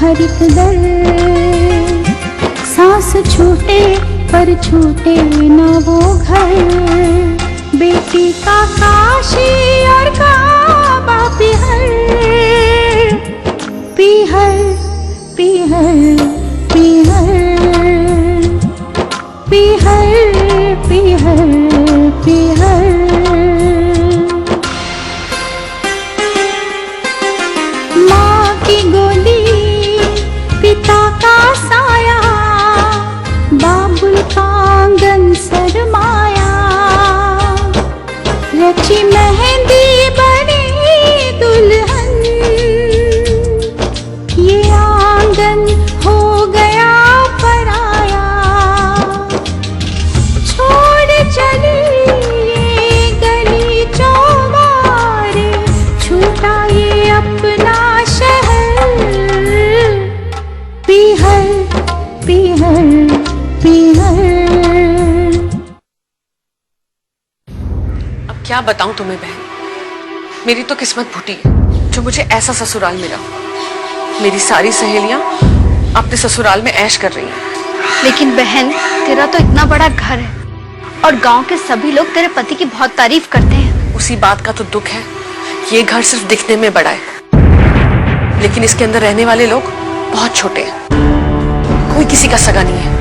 हर एक दर, सांस छूटे पर छूटे ना वो घर। बेटी का काशी और काबा पीहर, पीहर पीहर पीहर पीहर पीहर पीहर। माँ की गोदी, पिता का साया, बाबुल का आंगन सरमाया। रची मेहंदी बनी दुल्हन, ये आंगन हो गया पराया। छोड़ चली ये गली चौबार, छूटा ये अपना शहर। पीहर पीहर पीहर। अब क्या बताऊं तुम्हें बहन, मेरी तो किस्मत फूटी है जो मुझे ऐसा ससुराल मिला। मेरी सारी सहेलियां अपने ससुराल में ऐश कर रही हैं। लेकिन बहन, तेरा तो इतना बड़ा घर है और गांव के सभी लोग तेरे पति की बहुत तारीफ करते हैं। उसी बात का तो दुख है, ये घर सिर्फ दिखने में बड़ा है, लेकिन इसके अंदर रहने वाले लोग बहुत छोटे हैं। कोई किसी का सगा नहीं है,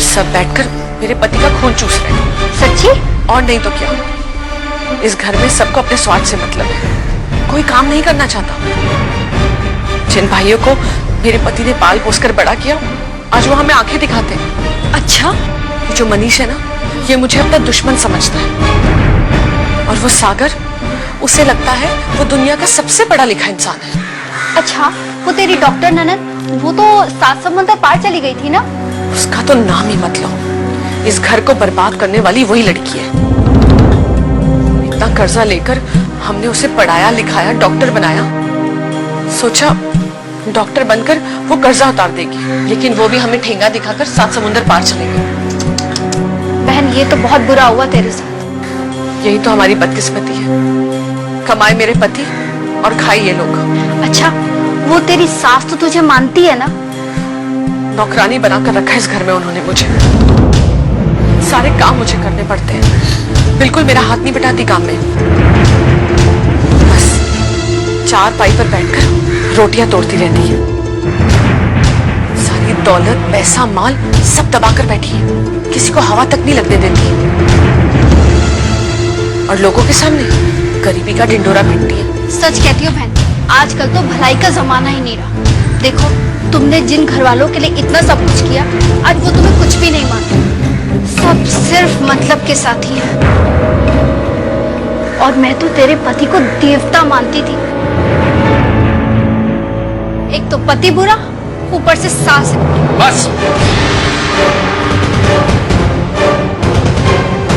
सब बैठकर मेरे पति का खून चूस रहे हैं। सच्ची? और नहीं तो क्या, इस घर में सबको अपने स्वार्थ से मतलब है, कोई काम नहीं करना चाहता। जिन भाइयों को मेरे पति ने पाल पोस कर बड़ा किया, आज वो हमें आंखें दिखाते हैं। अच्छा? जो मनीष है ना, ये मुझे अपना दुश्मन समझता है, और वो सागर, उसे लगता है वो दुनिया का सबसे पढ़ा लिखा इंसान है। अच्छा, वो तेरी डॉक्टर ननद, वो तो 7 समुंदर पार चली गई थी ना? उसका तो नाम ही मत लो। इस घर को बर्बाद करने वाली वही लड़की है। इतना कर्जा लेकर हमने उसे पढ़ाया लिखाया, डॉक्टर बनाया, सोचा डॉक्टर बनकर वो कर्जा उतार देगी, लेकिन वो भी हमें ठेंगा दिखाकर 7 समुंदर पार चले गई। बहन, ये तो बहुत बुरा हुआ तेरे साथ। यही तो हमारी बदकिस्मती है, कमाए मेरे पति और खाए ये लोग। अच्छा, वो तेरी सास तो तुझे मानती है ना? नौकरानी बनाकर रखा है इस घर में उन्होंने मुझे। सारे काम मुझे करने पड़ते हैं, बिल्कुल मेरा हाथ नहीं बटाती काम में। बस चारपाई पर बैठकर रोटियां तोड़ती रहती है। सारी दौलत, पैसा, माल सब दबाकर बैठी है, किसी को हवा तक नहीं लगने देती। और लोगों के सामने गरीबी का ढिंढोरा पीटती है। सच कहती हो बहन, आजकल तो भलाई का जमाना ही नहीं रहा। देखो, तुमने जिन घर वालों के लिए इतना सब कुछ किया, आज वो तुम्हें कुछ भी नहीं मानते। सब सिर्फ मतलब के साथी है। और मैं तो तेरे पति को देवता मानती थी। एक तो पति बुरा, ऊपर से सास। बस,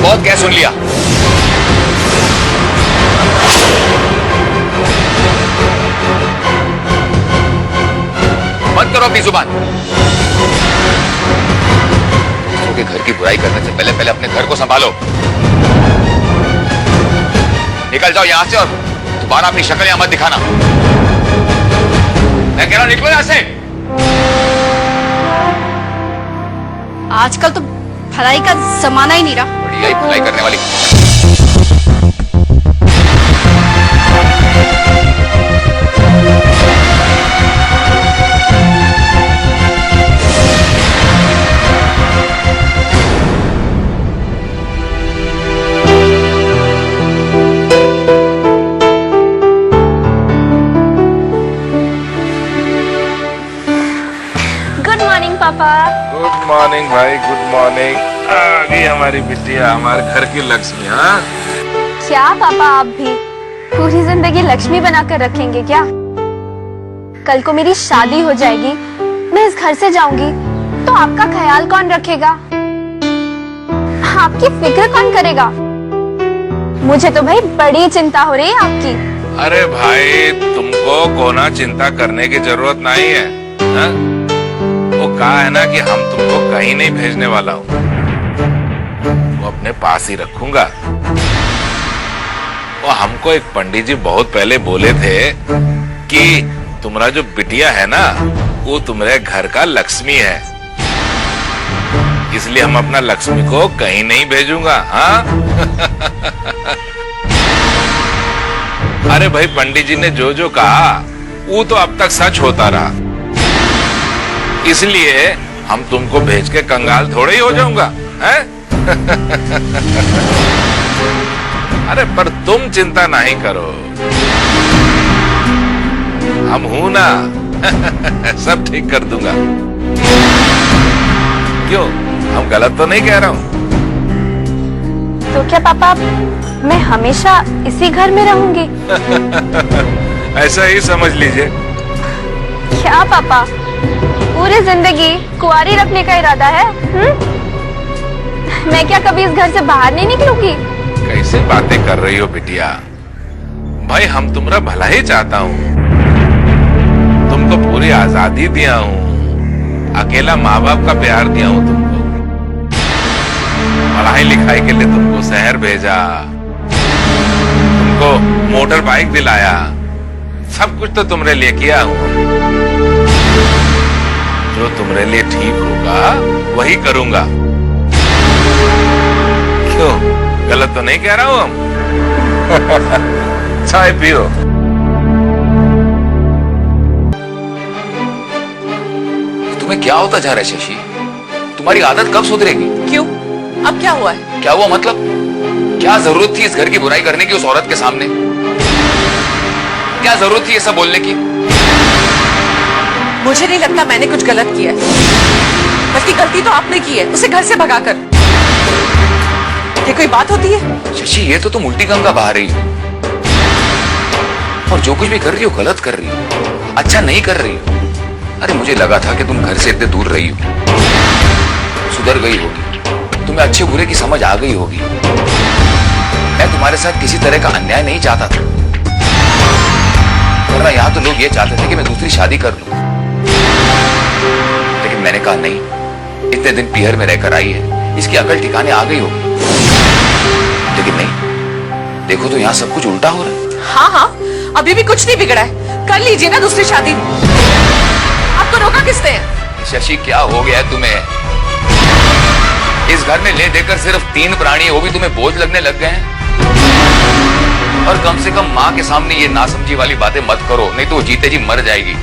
बहुत क्या सुन लिया। बंद करो अपनी जुबान। दूसरों के घर की बुराई करने से पहले पहले अपने घर को संभालो। निकल जाओ यहां से और दोबारा अपनी शक्ल यहां मत दिखाना। मैं कह रहा हूं निकलो यहां से। आजकल तो भलाई का जमाना ही नहीं रहा। बढ़िया ही भलाई करने वाली। पापा। गुड मॉर्निंग भाई, गुड मॉर्निंग। आ गई हमारी बिटिया, हमारे घर की लक्ष्मी। हाँ, क्या पापा, आप भी पूरी जिंदगी लक्ष्मी बनाकर रखेंगे क्या? कल को मेरी शादी हो जाएगी, मैं इस घर से जाऊंगी, तो आपका ख्याल कौन रखेगा? आपकी फिक्र कौन करेगा? मुझे तो भाई बड़ी चिंता हो रही है आपकी। अरे भाई, तुमको कोना चिंता करने की जरूरत नहीं है। हा? वो कहा है ना कि हम तुमको कहीं नहीं भेजने वाला हूँ, वो अपने पास ही रखूंगा। वो हमको एक पंडित जी बहुत पहले बोले थे कि तुम्हारा जो बिटिया है ना, वो तुम्हारे घर का लक्ष्मी है, इसलिए हम अपना लक्ष्मी को कहीं नहीं भेजूंगा। हाँ अरे भाई, पंडित जी ने जो जो कहा वो तो अब तक सच होता रहा, इसलिए हम तुमको भेज के कंगाल थोड़े ही हो जाऊंगा, हैं? अरे पर तुम चिंता नहीं करो, हम हूं ना। सब ठीक कर दूंगा। क्यों, हम गलत तो नहीं कह रहा हूं? तो क्या पापा मैं हमेशा इसी घर में रहूंगी? ऐसा ही समझ लीजिए। क्या पापा, पूरी जिंदगी कुंवारी रखने का इरादा है? मैं क्या कभी इस घर से बाहर नहीं निकलूंगी? कैसे बातें कर रही हो बिटिया? भाई हम तुम्हारा भला ही चाहता हूँ, तुमको पूरी आजादी दिया हूँ, अकेला माँ बाप का प्यार दिया हूँ तुमको, पढ़ाई लिखाई के लिए तुमको शहर भेजा, तुमको मोटर बाइक दिलाया, सब कुछ तो तुम्हारे लिए किया हूँ। जो तुम्हारे लिए ठीक होगा वही करूंगा। क्यों, गलत तो नहीं कह रहा हूं हम? चाय पियो। तुम्हें क्या होता जा रहा है शशि? तुम्हारी आदत कब सुधरेगी? क्यों, अब क्या हुआ है? क्या हुआ मतलब? क्या जरूरत थी इस घर की बुराई करने की उस औरत के सामने? क्या जरूरत थी ये सब बोलने की? मुझे नहीं लगता मैंने कुछ गलत किया है, बल्कि गलती तो आपने की है, उसे घर से भगाकर। ये कोई बात होती है? शशि, ये तो तुम उल्टी गंगा बहा रही हो, और जो कुछ भी कर रही हो गलत कर रही हो, अच्छा नहीं कर रही हो। अरे मुझे लगा था कि तुम घर से इतने दूर रही हो, सुधर गई होगी, तुम्हें अच्छे बुरे की समझ आ गई होगी। मैं तुम्हारे साथ किसी तरह का अन्याय नहीं चाहता था, वरना यहाँ तो लोग ये चाहते थे कि मैं दूसरी शादी कर लूं, लेकिन मैंने कहा नहीं, इतने दिन पीहर में रहकर आई है, इसकी अकल ठिकाने आ गई होगी। लेकिन नहीं, देखो तो यहाँ सब कुछ उल्टा हो रहा है। हाँ हाँ, अभी भी कुछ नहीं बिगड़ा है, कर लीजिए ना दूसरी शादी। आपको रोका किसने है? शशि, क्या हो गया है तुम्हें? इस घर में ले देकर सिर्फ 3 प्राणी, वो भी तुम्हें बोझ लगने लग गए हैं। और कम से कम माँ के सामने ये नासमझी वाली बातें मत करो, नहीं तो वो जीते जी मर जाएगी।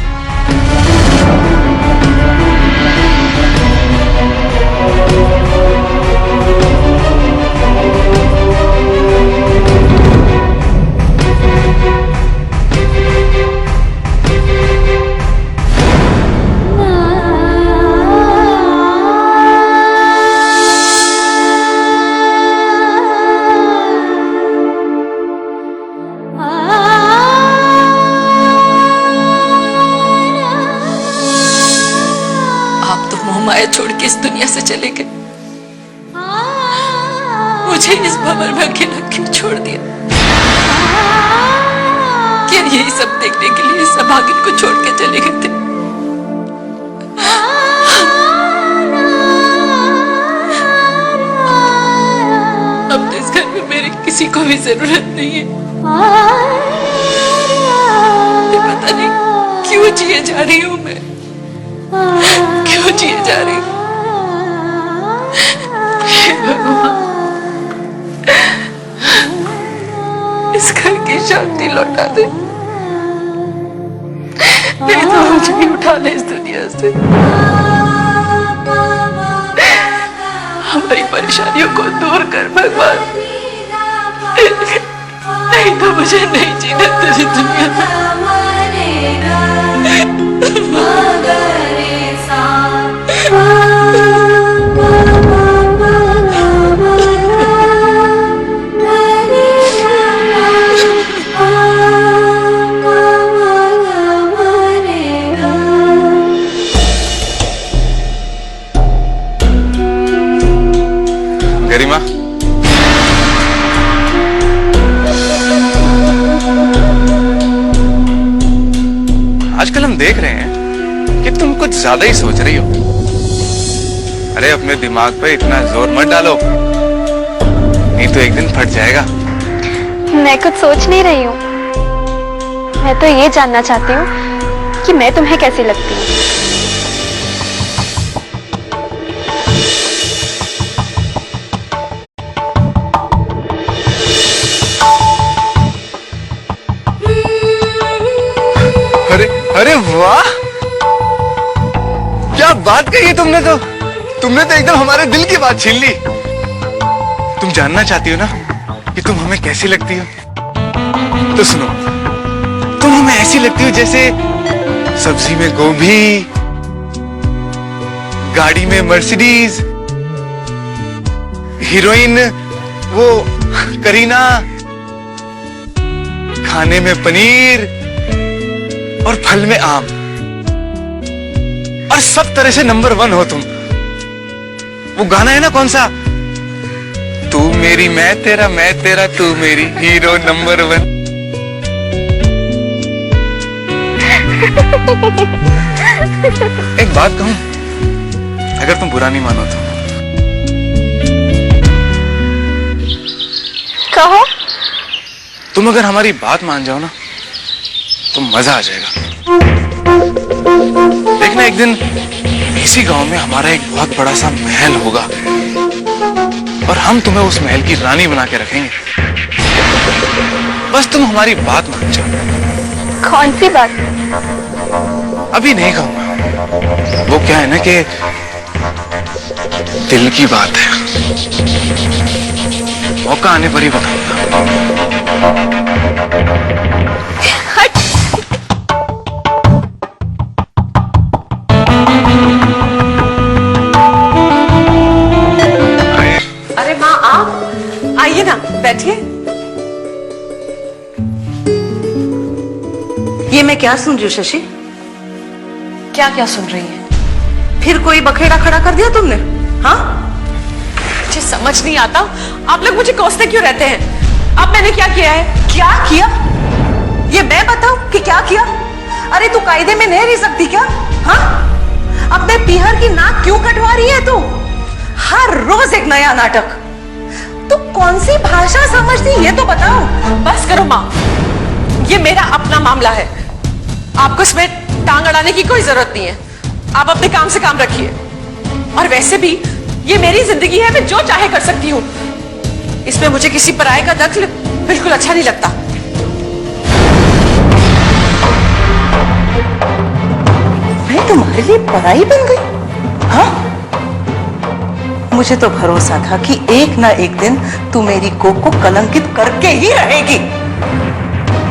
माया छोड़ के इस दुनिया से चले गए, मुझे इस भंवर में अकेला क्यों छोड़ दिया? क्या यही सब देखने के लिए सभागिन को छोड़ के चले गए थे? अब तो इस घर में मेरी किसी को भी जरूरत नहीं है। पता नहीं क्यों जिए जा रही हूं मैं, क्यों जिए जा रही हूं? भगवान, इस घर की शांति लौटा दे, नहीं तो मुझे ही उठा ले इस दुनिया से। हमारी परेशानियों को दूर कर भगवान, नहीं तो मुझे नहीं जीना तेरी दुनिया में। गरिमा, आजकल हम देख रहे हैं कि तुम कुछ ज्यादा ही सोच रही हो। अरे अपने दिमाग पे इतना जोर मत डालो, नहीं तो एक दिन फट जाएगा। मैं कुछ सोच नहीं रही हूँ, मैं तो ये जानना चाहती हूँ कि मैं तुम्हें कैसी लगती हूँ। अरे अरे वाह, क्या बात कही है तुमने तो एकदम हमारे दिल की बात छीन ली। तुम जानना चाहती हो ना कि तुम हमें कैसी लगती हो? तो सुनो, तुम हमें ऐसी लगती हो जैसे सब्जी में गोभी, गाड़ी में मर्सिडीज, हीरोइन वो करीना, खाने में पनीर और फल में आम, और सब तरह से नंबर 1 हो तुम। वो गाना है ना कौन सा, तू मेरी मैं तेरा तू मेरी हीरो नंबर 1। एक बात कहूं, अगर तुम बुरा नहीं मानो तो। कहो। तुम अगर हमारी बात मान जाओ ना तो मजा आ जाएगा। देखना, एक दिन इसी गांव में हमारा एक बहुत बड़ा सा महल होगा और हम तुम्हें उस महल की रानी बना के रखेंगे। बस तुम हमारी बात मान जाओ। कौन सी बात? अभी नहीं कहूंगा, वो क्या है ना कि दिल की बात है, मौका आने पर ही बताऊंगा। अरे माँ आप आइए ना, बैठिए। ये मैं क्या सुन रही हूँ शशि? क्या क्या सुन रही है? फिर कोई बखेड़ा खड़ा कर दिया तुमने? हाँ, मुझे समझ नहीं आता, आप लोग मुझे कोसते क्यों रहते हैं? अब मैंने क्या किया है? क्या किया? ये मैं बताऊं कि क्या किया? अरे तू कायदे में नहीं रह सकती क्या? हाँ, अपने पीहर की नाक क्यों कटवा रही है तू? हर रोज एक नया नाटक। तू कौन सी भाषा समझती ये तो बताओ। बस करो माँ, ये मेरा अपना मामला है, आपको इसमें टांग अड़ाने की कोई जरूरत नहीं है। आप अपने काम से काम रखिए। और वैसे भी ये मेरी जिंदगी है, मैं जो चाहे कर सकती हूँ। इसमें मुझे किसी पराये का दखल बिल्कुल अच्छा नहीं लगता। मैं तुम्हारे लिए पराई बन गई? हाँ, मुझे तो भरोसा था कि एक ना एक दिन तू मेरी कोक को कलंकित करके ही रहेगी।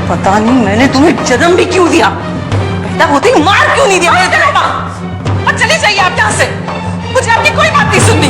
पता नहीं मैंने तुम्हें जन्म भी क्यों दिया, पैदा होते ही मार क्यों नहीं दिया मैंने तुम्हें? और चली जाइए आप यहाँ से, मुझे आपकी कोई बात नहीं सुननी।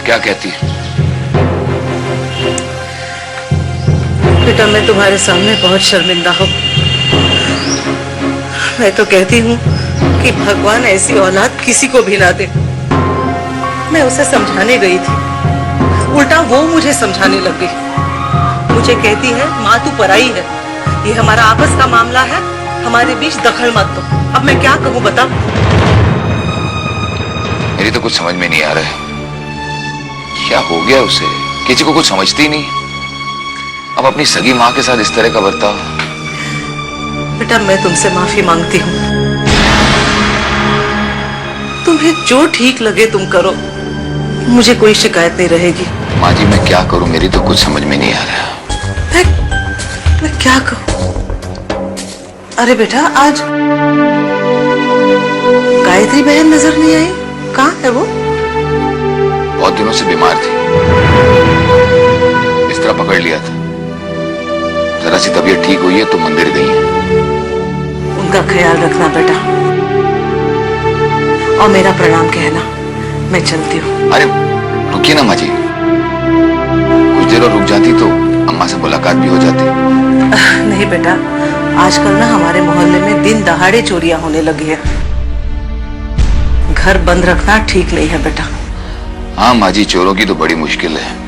क्या कहती है? बेटा मैं तुम्हारे सामने बहुत शर्मिंदा हूँ। मैं तो कहती हूँ कि भगवान ऐसी औलाद किसी को भी ना दे। मैं उसे समझाने गई थी, उल्टा वो मुझे समझाने लग गई। मुझे कहती है माँ तू पराई है, ये हमारा आपस का मामला है, हमारे बीच दखल मत दो। अब मैं क्या कहूँ बता? मेरी तो कुछ समझ में नहीं आ रहा है, क्या हो गया उसे? किसी को कुछ समझती नहीं। अब अपनी सगी माँ के साथ इस तरह का बर्ताव। बेटा मैं तुमसे माफी मांगती हूँ, तुम्हें जो ठीक लगे तुम करो, मुझे कोई शिकायत नहीं रहेगी। माँ जी मैं क्या करूँ, मेरी तो कुछ समझ में नहीं आ रहा। मैं क्या कहूँ? अरे बेटा आज गायत्री बहन नजर नहीं आई, कहाँ है वो? बहुत दिनों से बीमार थी, बिस्तरा पकड़ लिया था। जरा सी तबीयत ठीक हुई है तो मंदिर गई है। उनका ख्याल रखना बेटा, और मेरा प्रणाम कहना। मैं चलती हूँ। अरे रुकिए ना माँ जी, कुछ देर और रुक जाती तो अम्मा से मुलाकात भी हो जाती। नहीं बेटा, आजकल ना हमारे मोहल्ले में दिन दहाड़े चोरियां होने लगी है। घर बंद रखना ठीक नहीं है बेटा। हाँ माँ जी, चोरों की तो बड़ी मुश्किल है।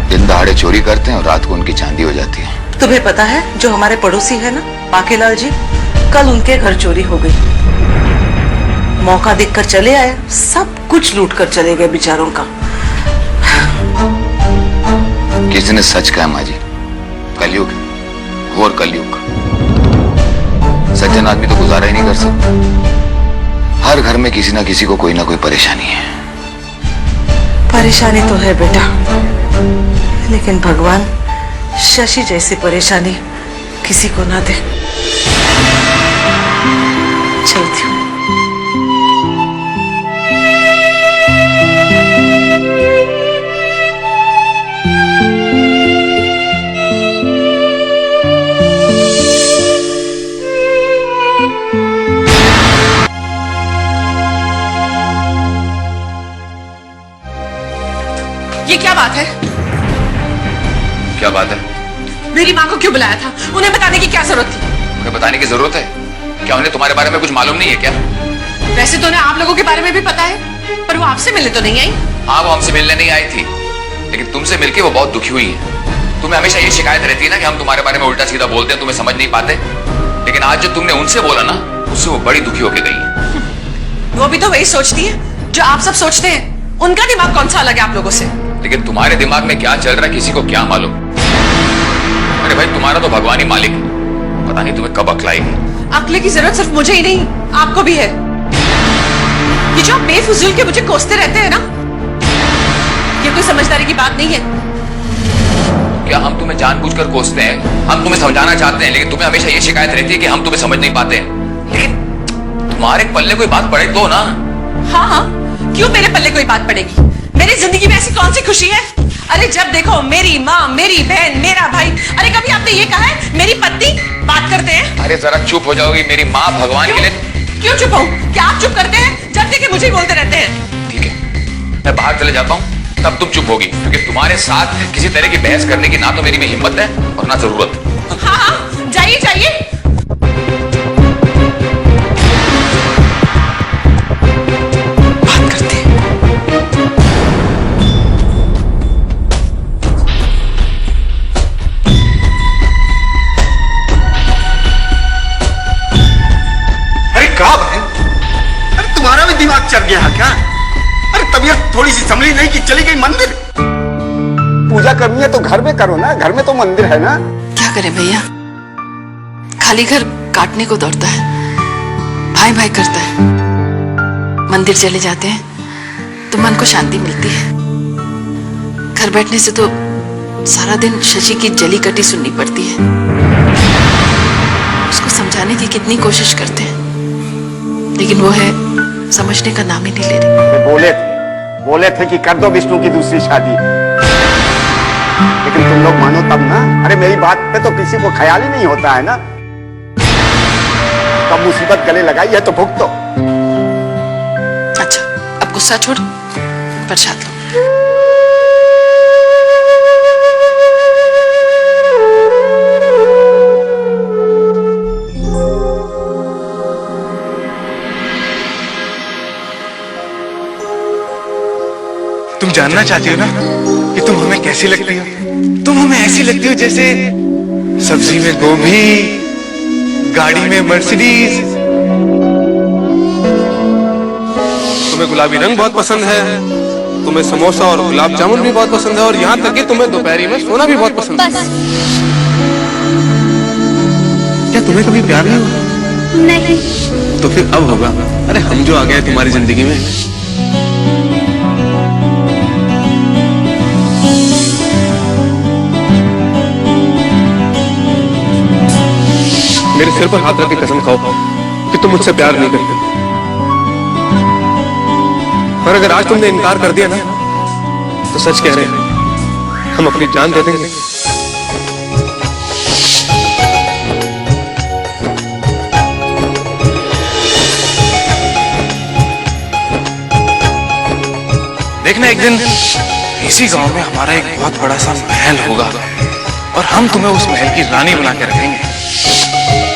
दिन दहाड़े चोरी करते हैं और रात को उनकी चांदी हो जाती है। तुम्हें पता है जो हमारे पड़ोसी है ना पाकेलाल जी, कल उनके घर चोरी हो गई। मौका देखकर चले आए, सब कुछ लूट कर चले गए बेचारों का। किसी ने सच कहा माँ जी, कलयुग घोर कलयुग। सज्जन आदमी तो गुजारा ही नहीं कर सकता। हर घर में किसी ना किसी को कोई ना कोई परेशानी है। परेशानी तो है बेटा, लेकिन भगवान शशि जैसी परेशानी किसी को ना दे। चलती हूँ। ये क्या बात है? क्या बात है? मेरी माँ को क्यों बुलाया था? उन्हें बताने की क्या जरूरत थी? उन्हें बताने की जरूरत है? क्या उन्हें तुम्हारे बारे में कुछ मालूम नहीं है क्या? वैसे तो उन्हें आप लोगों के बारे में भी पता है, पर वो आपसे मिलने तो नहीं आई। हाँ, वो हमसे मिलने नहीं आई थी, लेकिन तुमसे मिलके वो बहुत दुखी हुई है। तुम्हें हमेशा ये शिकायत रहती है ना कि हम तुम्हारे बारे में उल्टा सीधा बोलते हैं, तुम्हें समझ नहीं पाते। लेकिन आज जो तुमने उनसे बोला ना, उससे वो बड़ी दुखी होके गई है। वो भी तो वही सोचती है जो आप सब सोचते हैं। उनका दिमाग कौन सा अलग है आप लोगों से? लेकिन तुम्हारे दिमाग में क्या चल रहा है किसी को क्या मालूम। अरे भाई, तुम्हारा तो भगवान ही मालिक है, पता नहीं तुम्हें कब अक्ल आएगी। अक्ल की जरूरत सिर्फ मुझे ही नहीं, आपको भी है। ये जो आप बेफिजूल के मुझे कोसते रहते हैं ना, ये कोई समझदारी की बात नहीं है। क्या हम तुम्हें जानबूझकर कोसते हैं? हम तुम्हें समझाना चाहते हैं, लेकिन तुम्हें हमेशा ये शिकायत रहती है कि हम तुम्हें समझ नहीं पाते हैं। लेकिन तुम्हारे पल्ले कोई बात पड़े तो ना। हाँ हाँ, क्यों मेरे पल्ले कोई बात पड़ेगी? मेरी जिंदगी में ऐसी कौन सी खुशी है? अरे जब देखो मेरी माँ, मेरी बहन, मेरा भाई। अरे कभी आपने ये कहा है मेरी पत्नी? बात करते हैं। अरे जरा चुप हो जाओगी? मेरी माँ भगवान के लिए। क्यों चुप हूँ? क्या आप चुप करते हैं? जब देखे मुझे ही बोलते रहते हैं। ठीक है, मैं बाहर चले जाता हूँ, तब तुम चुप होगी, क्योंकि तुम्हारे साथ किसी तरह की बहस करने की ना तो मेरी में हिम्मत है और ना जरूरत। हाँ हाँ, जाइए जाइए। बात करते हैं। अरे कहा बहन, अरे तुम्हारा भी दिमाग चल गया है क्या? अरे तबीयत थोड़ी सी संभली नहीं कि चली गई मंदिर? पूजा करनी है तो घर में करो ना, घर में तो मंदिर है ना। क्या करें भैया, खाली घर काटने को दौड़ता है, भाई भाई करता है। मंदिर चले जाते हैं तो मन को शांति मिलती है। घर बैठने से तो सारा दिन शशि की जली कटी सुननी पड़ती है। उसको समझाने की कितनी कोशिश करते हैं, लेकिन वो है समझने का नाम ही नहीं ले रही। बोले थे कि कर दो विष्णु की दूसरी शादी, लेकिन तुम लोग मानो तब ना। अरे मेरी बात पे तो किसी को ख्याल ही नहीं होता है ना। कब मुसीबत गले लगाई है तो भुगतो। अच्छा, अब गुस्सा छोड़, प्रसाद लो। तुम जानना चाहती हो ना कि तुम हमें कैसी लगती हो? तुम हमें ऐसी लगती हो जैसे सब्जी में गोभी, गाड़ी में मर्सिडीज। तुम्हें गुलाबी रंग बहुत पसंद है, तुम्हें समोसा और गुलाब जामुन भी बहुत पसंद है, और यहाँ तक कि तुम्हें दोपहरी में सोना भी बहुत पसंद है। क्या तुम्हें कभी प्यार नहीं हुआ? नहीं। तो फिर अब होगा। अरे हम जो आ गए तुम्हारी जिंदगी में। मेरे सिर पर हाथ रख के कसम खाओ कि तुम मुझसे प्यार नहीं करते। पर अगर आज तुमने इनकार कर दिया ना, तो सच कह रहे हैं, हम अपनी जान दे देंगे। देखना एक दिन इसी गांव में हमारा एक बहुत बड़ा सा महल होगा और हम तुम्हें उस महल की रानी बना के रखेंगे।